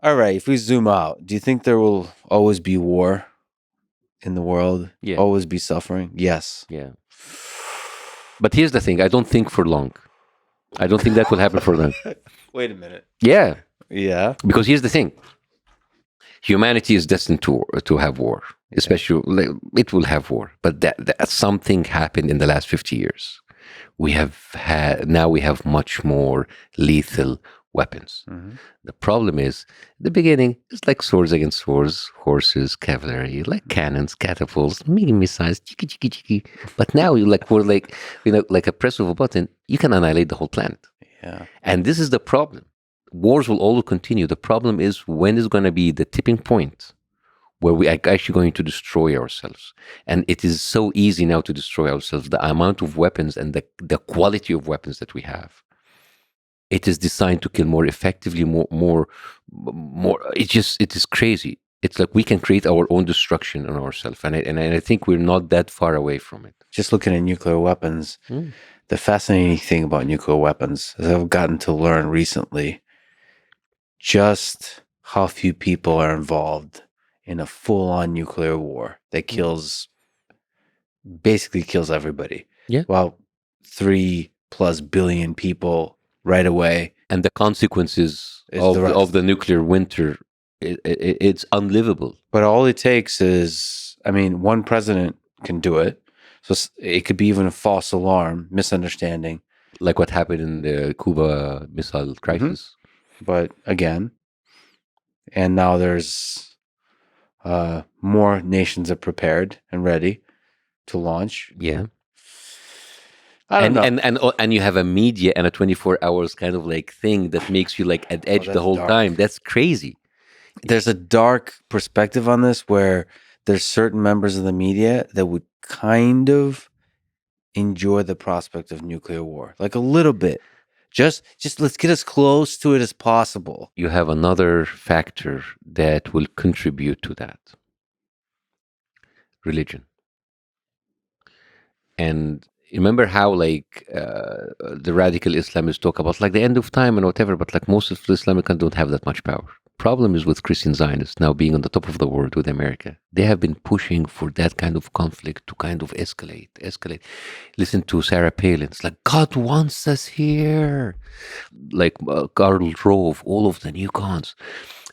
All right, if we zoom out, do you think there will always be war in the world? Yeah. Always be suffering? Yes. Yeah. But here's the thing. I don't think for long. I don't think that will happen for long. Wait a minute. Yeah. Yeah. Because here's the thing. Humanity is destined to have war. Especially, it will have war. But that something happened in the last 50 years. We have much more lethal weapons. Mm-hmm. The problem is, the beginning is like swords against swords, horses, cavalry, like cannons, catapults, missiles, chiki chiki chiki. But now we're like a press of a button, you can annihilate the whole planet. Yeah. And this is the problem. Wars will always continue. The problem is, when is going to be the tipping point where we are actually going to destroy ourselves. And it is so easy now to destroy ourselves. The amount of weapons and the quality of weapons that we have. It is designed to kill more effectively, more. It is crazy. It's like we can create our own destruction on ourselves. And I think we're not that far away from it. Just looking at nuclear weapons, the fascinating thing about nuclear weapons is I've gotten to learn recently just how few people are involved in a full-on nuclear war that basically kills everybody. Yeah. Well, 3+ billion people right away. And the consequences of the nuclear winter, it's unlivable. But all it takes is, one president can do it. So it could be even a false alarm, misunderstanding. Like what happened in the Cuba missile crisis. Mm-hmm. But again, and now there's more nations are prepared and ready to launch. Yeah. I don't know. And you have a media and a 24 hours kind of like thing that makes you like at edge the whole time. That's crazy. There's a dark perspective on this where there's certain members of the media that would kind of enjoy the prospect of nuclear war, like a little bit. Just let's get as close to it as possible. You have another factor that will contribute to that. Religion. And remember how the radical Islamists talk about like the end of time and whatever, but like most of the Islamic countries don't have that much power. Problem is with Christian Zionists now being on the top of the world with America. They have been pushing for that kind of conflict to kind of escalate. Listen to Sarah Palin. It's like, God wants us here. Like Karl Rove, all of the new cons.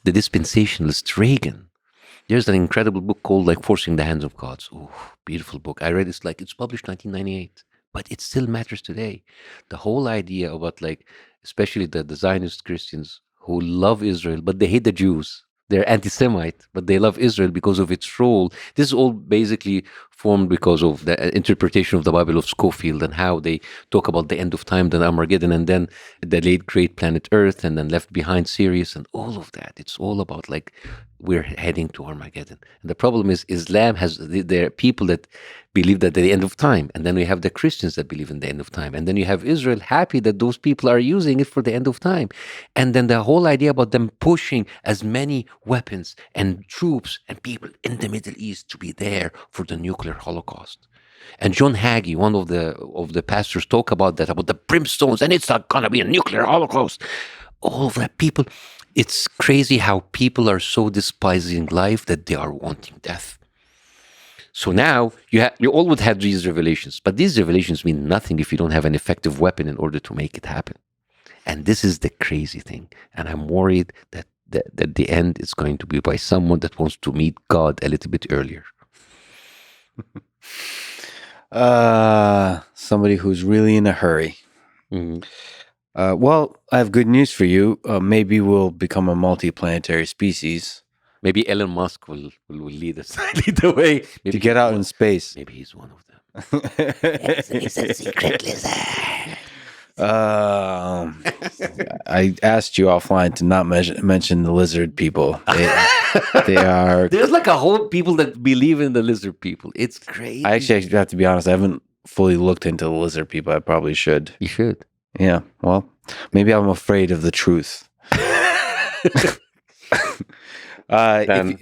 The dispensationalist Reagan. There's an incredible book called like Forcing the Hands of God. Oh, beautiful book. I read it, it's published 1998, but it still matters today. The whole idea about especially the Zionist Christians who love Israel, but they hate the Jews. They're anti-Semite, but they love Israel because of its role. This is all basically formed because of the interpretation of the Bible of Scofield and how they talk about the end of time, then Armageddon, and then the late great planet Earth, and then Left Behind series, and all of that. It's all about we're heading to Armageddon. And the problem is Islam has their people that believe that the end of time. And then we have the Christians that believe in the end of time. And then you have Israel happy that those people are using it for the end of time. And then the whole idea about them pushing as many weapons and troops and people in the Middle East to be there for the nuclear holocaust. And John Hagee, one of the pastors, talk about that, about the brimstones, and it's not going to be a nuclear holocaust. All of that people... It's crazy how people are so despising life that they are wanting death. So now you all would have these revelations, but these revelations mean nothing if you don't have an effective weapon in order to make it happen. And this is the crazy thing. And I'm worried that the end is going to be by someone that wants to meet God a little bit earlier. Somebody who's really in a hurry. Mm-hmm. Well, I have good news for you. Maybe we'll become a multi-planetary species. Maybe Elon Musk will lead us lead the way. Maybe to get out in space. Maybe he's one of them. He's a secret lizard. I asked you offline to not mention the lizard people. They are... There's a whole people that believe in the lizard people. It's crazy. I actually have to be honest. I haven't fully looked into the lizard people. I probably should. You should. Yeah, well, maybe I'm afraid of the truth. Then.